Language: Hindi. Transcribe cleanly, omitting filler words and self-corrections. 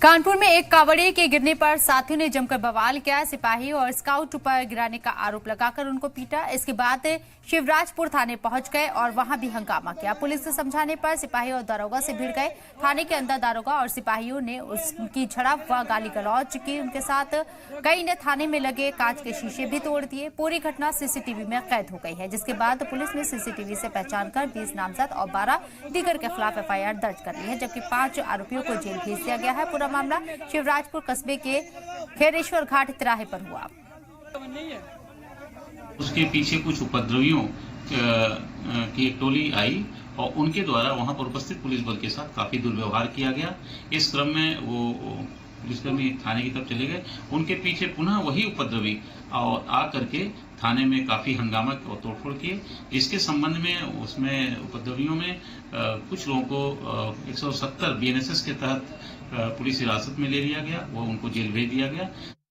कानपुर में एक कावड़िए के गिरने पर साथियों ने जमकर बवाल किया। सिपाही और स्काउट पर गिराने का आरोप लगाकर उनको पीटा। इसके बाद शिवराजपुर थाने पहुंच गए और वहां भी हंगामा किया। पुलिस से समझाने पर सिपाही और दारोगा से भिड़ गए। थाने के अंदर दारोगा और सिपाहियों ने उसकी झड़प व गाली गलौज की उनके साथ। कई ने थाने में लगे कांच के शीशे भी तोड़ दिए। पूरी घटना सीसीटीवी में कैद हो गई है, जिसके बाद पुलिस ने सीसीटीवी से पहचान कर 20 नामजद और 12 दीगर के खिलाफ एफआईआर दर्ज कर ली है, जबकि 5 आरोपियों को जेल भेज दिया गया है। पूरा मामला शिवराजपुर कस्बे के खेरेश्वर घाट तिराहे पर हुआ। उसके पीछे कुछ उपद्रवियों की एक टोली आई और उनके द्वारा वहां पर उपस्थित पुलिस बल के साथ काफी दुर्व्यवहार किया गया। इस क्रम में वो पुलिसकर्मी थाने की तरफ चले गए। उनके पीछे पुनः वही उपद्रवी और आ करके थाने में काफी हंगामा और तोड़फोड़ किए। इसके संबंध में उसमें उपद्रवियों में कुछ लोगों को 170 BNSS के तहत पुलिस हिरासत में ले लिया गया। वो उनको जेल भेज दिया गया।